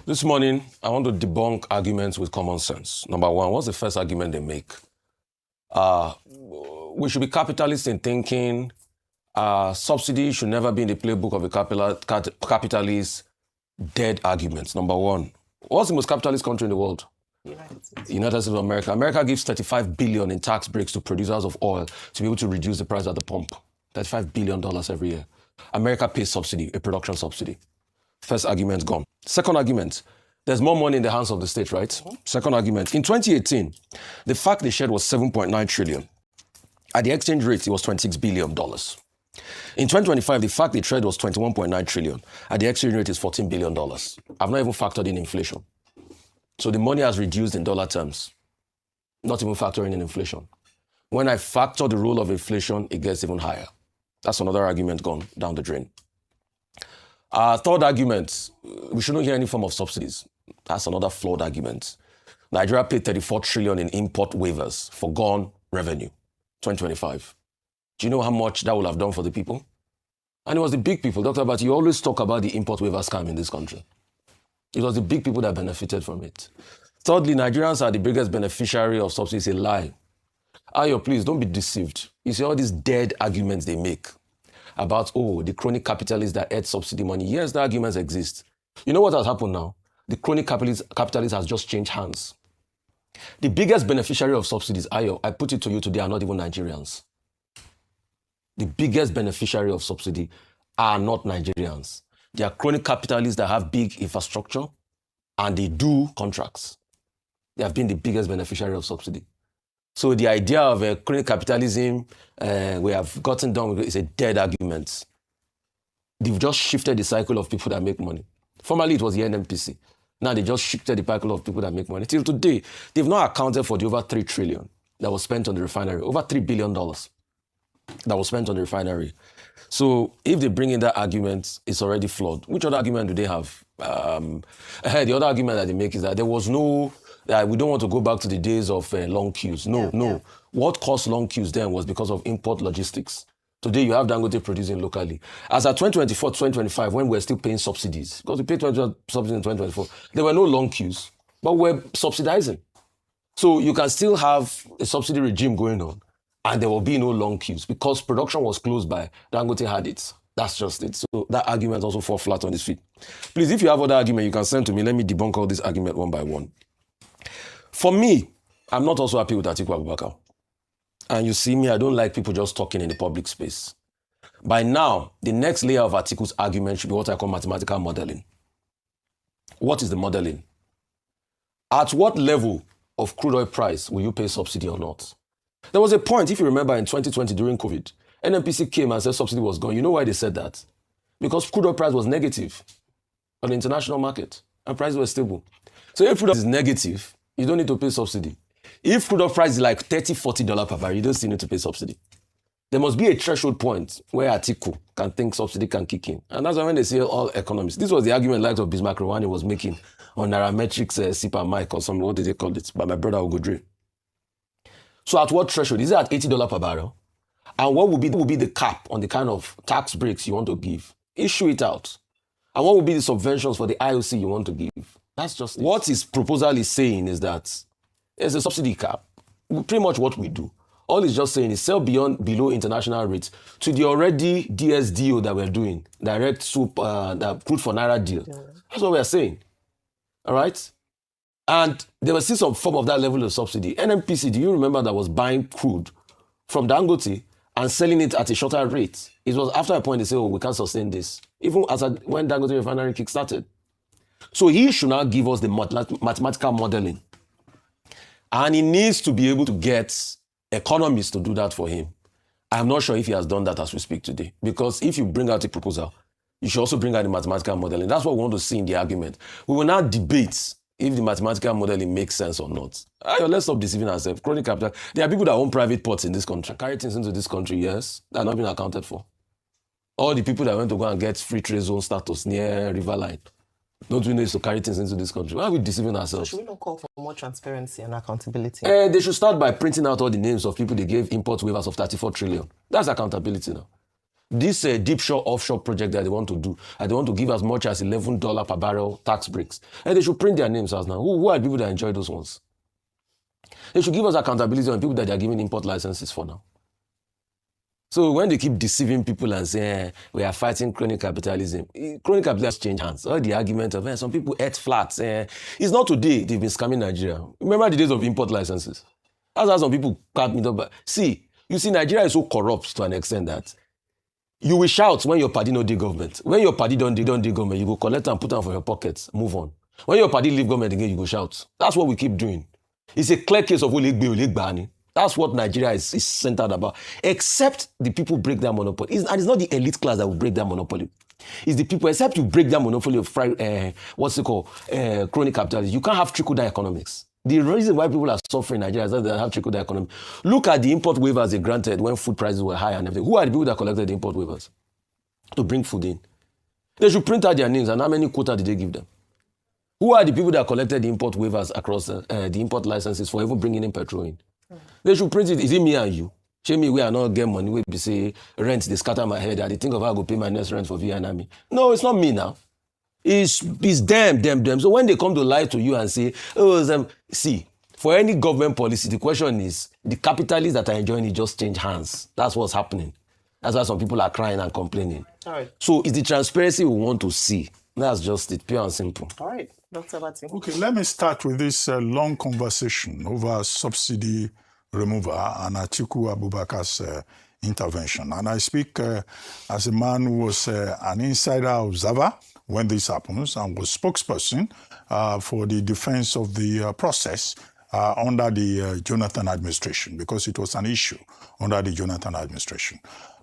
This morning, I want to debunk arguments with common sense. Number one, what's the first argument they make? We should be capitalists in thinking. Subsidy should never be in the playbook of a capitalist. Dead arguments. Number one, what's the most capitalist country in the world? United States of America. America gives $35 billion in tax breaks to producers of oil to be able to reduce the price at the pump. $35 billion every year. America pays subsidy, a production subsidy. First argument gone. Second argument, there's more money in the hands of the state, right? Mm-hmm. Second argument, in 2018, the fact they shared was 7.9 trillion. At the exchange rate, it was $26 billion. In 2025, the fact they traded was 21.9 trillion. At the exchange rate, is $14 billion. I've not even factored in inflation. So the money has reduced in dollar terms, not even factoring in inflation. When I factor the role of inflation, it gets even higher. That's another argument gone down the drain. Third argument, we shouldn't hear any form of subsidies. That's another flawed argument. Nigeria paid 34 trillion in import waivers for gone revenue, 2025. Do you know how much that would have done for the people? And it was the big people. Dr. Abati, you always talk about the import waiver scam in this country. It was the big people that benefited from it. Thirdly, Nigerians are the biggest beneficiary of subsidies. It's a lie. Ayo, please, don't be deceived. You see all these dead arguments they make about, the crony capitalists that ate subsidy money. Yes, the arguments exist. You know what has happened now? The crony capitalist has just changed hands. The biggest beneficiary of subsidies, Ayo, I put it to you today, are not even Nigerians. The biggest beneficiary of subsidy are not Nigerians. They are crony capitalists that have big infrastructure and they do contracts. They have been the biggest beneficiary of subsidy. So the idea of crony capitalism, we have gotten done with it, is a dead argument. They've just shifted the cycle of people that make money. Formerly, it was the NNPC. Now they just shifted the cycle of people that make money. Till today, they've not accounted for the over 3 trillion that was spent on the refinery. Over $3 billion that was spent on the refinery. So if they bring in that argument, it's already flawed. Which other argument do they have? The other argument that they make is that there was no... we don't want to go back to the days of long queues. No. What caused long queues then was because of import logistics. Today, you have Dangote producing locally. As at 2024, 2025, when we're still paying subsidies, because we paid 20% subsidies in 2024, there were no long queues, but we're subsidizing. So you can still have a subsidy regime going on, and there will be no long queues because production was closed by Dangote had it. That's just it. So that argument also falls flat on its feet. Please, if you have other argument, you can send to me. Let me debunk all this argument one by one. For me, I'm not also happy with Atiku Abubakar. And you see me, I don't like people just talking in the public space. By now, the next layer of Atiku's argument should be what I call mathematical modeling. What is the modeling? At what level of crude oil price will you pay subsidy or not? There was a point, if you remember, in 2020 during COVID, NNPC came and said subsidy was gone. You know why they said that? Because crude oil price was negative on the international market and prices were stable. So if crude oil is negative, you don't need to pay subsidy. If crude oil price is like $30, $40 per barrel, you don't still need to pay subsidy. There must be a threshold point where Atiku can think subsidy can kick in. And that's why when they say all economists, this was the argument like of Bismarck Rwani was making on Nairametrics sip and mic or something, what did they call it, by my brother Ugodre. So at what threshold? Is it at $80 per barrel? And what would be the cap on the kind of tax breaks you want to give? Issue it out. And what would be the subventions for the IOC you want to give? That's just it. What his proposal is saying is that there's a subsidy cap. Pretty much what we do. All it's just saying is sell below international rates to the already DSDO that we're doing, direct soup, the crude for Naira deal. Yeah. That's what we're saying. All right? And there was still some form of that level of subsidy. NNPC, do you remember that was buying crude from Dangote and selling it at a shorter rate? It was after a point they said, we can't sustain this. Even when Dangote refinery kick-started. So he should now give us the mathematical modeling. And he needs to be able to get economists to do that for him. I'm not sure if he has done that as we speak today. Because if you bring out a proposal, you should also bring out the mathematical modeling. That's what we want to see in the argument. We will now debate if the mathematical modeling makes sense or not. Let's stop deceiving ourselves. Chronic capital. There are people that own private ports in this country. Carry things into this country, yes. That are not being accounted for. All the people that went to go and get free trade zone status near Riverline. Don't we need to carry things into this country? Why are we deceiving ourselves? So should we not call for more transparency and accountability? They should start by printing out all the names of people they gave import waivers of 34 trillion. That's accountability now. This deep shore offshore project that they want to do, and they want to give as much as $11 per barrel tax breaks. And they should print their names as now. Who are the people that enjoy those ones? They should give us accountability on people that they are giving import licenses for now. So when they keep deceiving people and saying, we are fighting crony capitalism change hands. All the argument of, some people ate flats. It's not today they've been scamming Nigeria. Remember the days of import licenses? That's how some people cut me up. See, you see, Nigeria is so corrupt to an extent that you will shout when your party no dey government. When your party don't dey government, you go collect and put them for your pockets, move on. When your party leave government again, you go shout. That's what we keep doing. It's a clear case of Olegbe. That's what Nigeria is centered about. Except the people break their monopoly. And it's not the elite class that will break their monopoly. It's the people, except you break their monopoly of crony capitalism. You can't have trickle-down economics. The reason why people are suffering in Nigeria is that they have trickle-down economics. Look at the import waivers they granted when food prices were high and everything. Who are the people that collected the import waivers to bring food in? They should print out their names and how many quota did they give them? Who are the people that collected the import waivers across the import licenses for even bringing in petrol in? They should print it. Is it me and you? Show me where I not get money. We say rent, they scatter my head. I think of how I go pay my next rent for Vietnam. No, it's not me now. It's them. So when they come to lie to you and say, see, for any government policy, the question is, the capitalists that are enjoying it just change hands. That's what's happening. That's why some people are crying and complaining. All right. So it's the transparency we want to see. That's just it, pure and simple. All right, Dr. Abati. Okay, let me start with this long conversation over subsidy removal and Atiku Abubakar's intervention. And I speak as a man who was an insider observer when this happens and was spokesperson for the defense of the process under the Jonathan administration, because it was an issue under the Jonathan administration.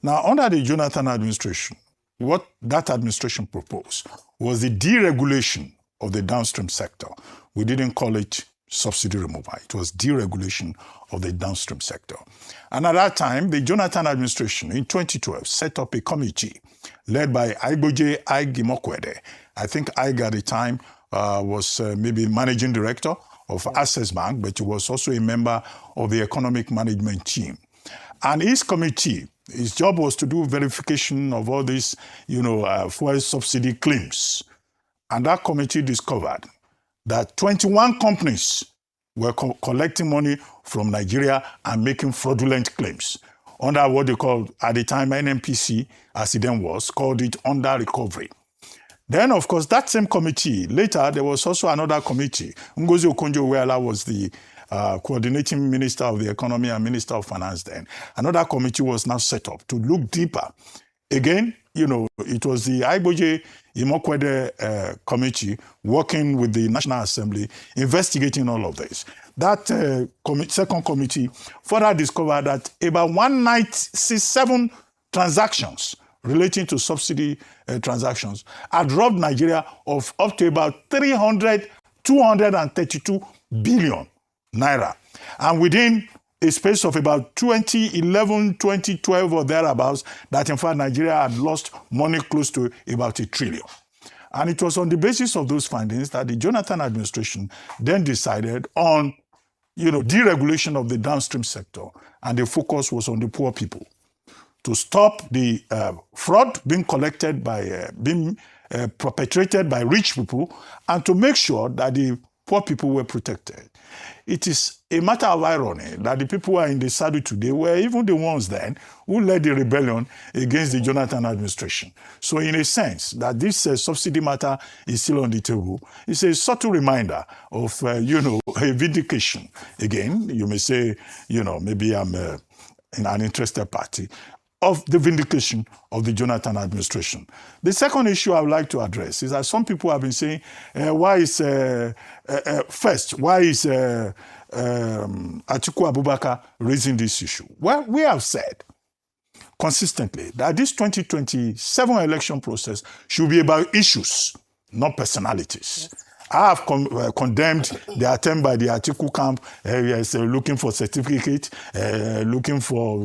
Now, under the Jonathan administration, what that administration proposed was the deregulation of the downstream sector. We didn't call it subsidy removal. It was deregulation of the downstream sector. And at that time, the Jonathan administration in 2012 set up a committee led by Igboje Imokwede. I think Ig at the time was maybe managing director of Access Bank, but he was also a member of the economic management team. And his committee, his job was to do verification of all these, fuel subsidy claims. And that committee discovered that 21 companies were collecting money from Nigeria and making fraudulent claims under what they called, at the time, NNPC, as it then was, called it under recovery. Then, of course, that same committee, later, there was also another committee. Ngozi Okonjo-Iweala was the coordinating minister of the economy and minister of finance then. Another committee was now set up to look deeper. Again, it was the Igboje Imokwede committee working with the National Assembly, investigating all of this. That second committee further discovered that about 197 transactions relating to subsidy transactions had robbed Nigeria of up to about 232 billion naira. And within a space of about 2011, 2012 or thereabouts, that in fact Nigeria had lost money close to about $1 trillion. And it was on the basis of those findings that the Jonathan administration then decided on, deregulation of the downstream sector. And the focus was on the poor people, to stop the fraud being collected by, perpetrated by rich people, and to make sure that the poor people were protected. It is a matter of irony that the people who are in the saddle today were even the ones then who led the rebellion against the Jonathan administration. So in a sense, that this subsidy matter is still on the table, it's a subtle reminder of, a vindication. Again, you may say, maybe I'm in an interested party, of the vindication of the Jonathan administration. The second issue I would like to address is that some people have been saying, why is Atiku Abubakar raising this issue? Well, we have said consistently that this 2027 election process should be about issues, not personalities. Yes. I have condemned the attempt by the Atiku camp, looking for certificate, looking for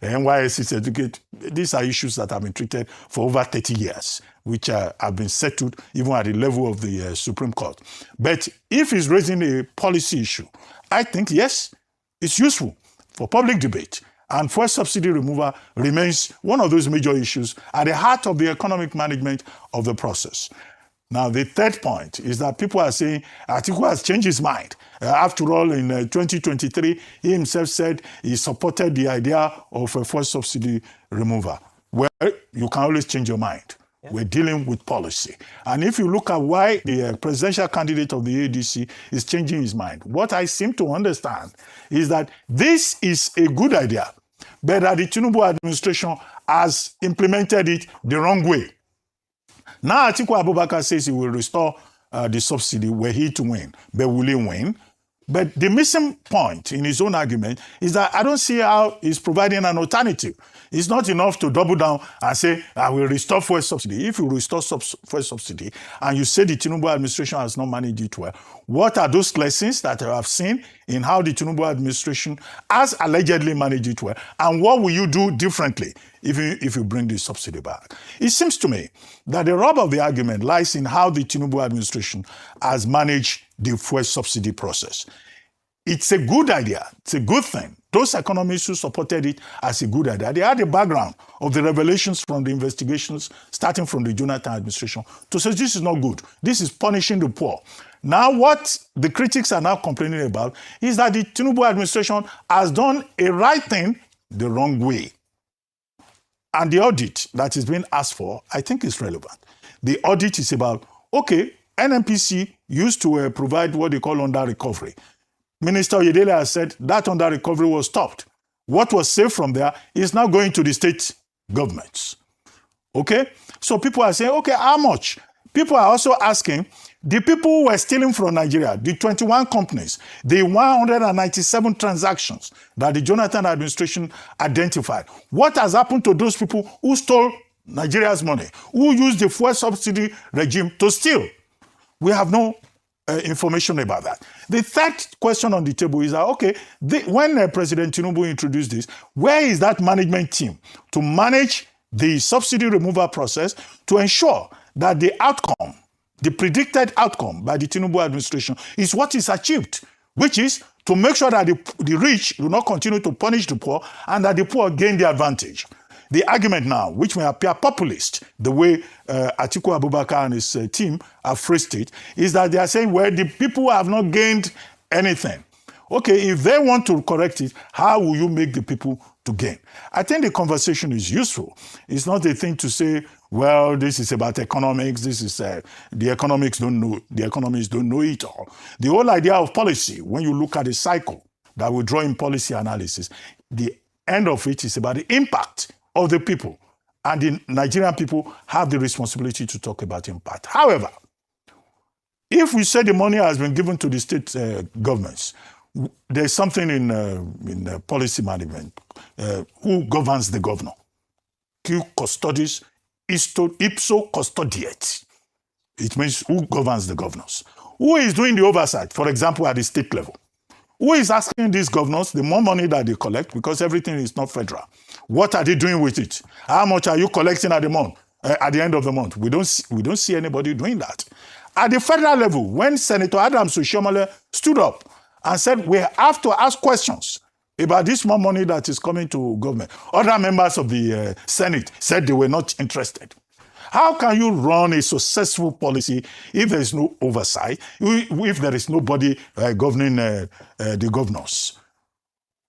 NYSC certificate. These are issues that have been treated for over 30 years, which have been settled even at the level of the Supreme Court. But if he's raising a policy issue, I think, yes, it's useful for public debate. And fuel subsidy removal remains one of those major issues at the heart of the economic management of the process. Now, the third point is that people are saying Atiku has changed his mind. After all, in 2023, he himself said he supported the idea of a fuel subsidy removal. Well, you can always change your mind. Yeah. We're dealing with policy. And if you look at why the presidential candidate of the ADC is changing his mind, what I seem to understand is that this is a good idea, but that the Tinubu administration has implemented it the wrong way. Now, Atiku Abubakar says he will restore the subsidy were he to win, but will he win? But the missing point in his own argument is that I don't see how he's providing an alternative. It's not enough to double down and say, I will restore fuel subsidy. If you restore fuel subsidy and you say the Tinubu administration has not managed it well, what are those lessons that I have seen in how the Tinubu administration has allegedly managed it well? And what will you do differently if you bring the subsidy back? It seems to me that the rub of the argument lies in how the Tinubu administration has managed the fuel subsidy process. It's a good idea. It's a good thing. Those economists who supported it as a good idea, they had the background of the revelations from the investigations starting from the Jonathan administration to say this is not good. This is punishing the poor. Now, what the critics are now complaining about is that the Tinubu administration has done a right thing the wrong way. And the audit that is being asked for, I think, is relevant. The audit is about, okay, NNPC used to provide what they call under recovery. Minister Oyedele has said that under recovery was stopped. What was saved from there is now going to the state governments. Okay? So people are saying, okay, how much? People are also asking, the people who were stealing from Nigeria, the 21 companies, the 197 transactions that the Jonathan administration identified, what has happened to those people who stole Nigeria's money, who used the fuel subsidy regime to steal? We have no information about that. The third question on the table is that, okay, when President Tinubu introduced this, where is that management team to manage the subsidy removal process to ensure that the outcome, the predicted outcome by the Tinubu administration is what is achieved, which is to make sure that the rich do not continue to punish the poor and that the poor gain the advantage. The argument now, which may appear populist, the way Atiku Abubakar and his team have phrased it, is that they are saying, well, the people have not gained anything. Okay, if they want to correct it, how will you make the people to gain? I think the conversation is useful. It's not a thing to say, well, this is about economics, this is, the economics don't know, the economists don't know it all. The whole idea of policy, when you look at the cycle that will draw in policy analysis, the end of it is about the impact of the people. And the Nigerian people have the responsibility to talk about impact. However, if we say the money has been given to the state governments, there's something in policy management. Who governs the governor? Qui custodis ipso custodiet. It means who governs the governors. Who is doing the oversight, for example, at the state level? Who is asking these governors the more money that they collect, because everything is not federal? What are they doing with it? How much are you collecting at the end of the month? We don't see anybody doing that. At the federal level, when Senator Adams Oshiomhole stood up and said, we have to ask questions about this more money that is coming to government, other members of the Senate said they were not interested. How can you run a successful policy if there is no oversight, if there is nobody governing the governors?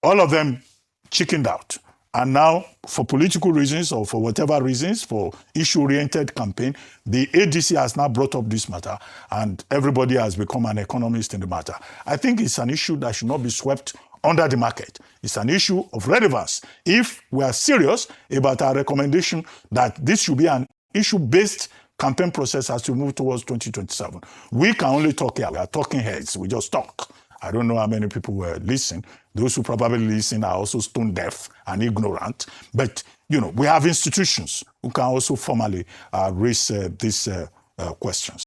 All of them chickened out. And now, for political reasons or for whatever reasons, for issue-oriented campaign, the ADC has now brought up this matter and everybody has become an economist in the matter. I think it's an issue that should not be swept under the market. It's an issue of relevance. If we are serious about our recommendation that this should be an issue-based campaign process as we move towards 2027, we can only talk here. We are talking heads. We just talk. I don't know how many people were listening. Those who probably listen are also stone deaf and ignorant. But, we have institutions who can also formally raise these questions.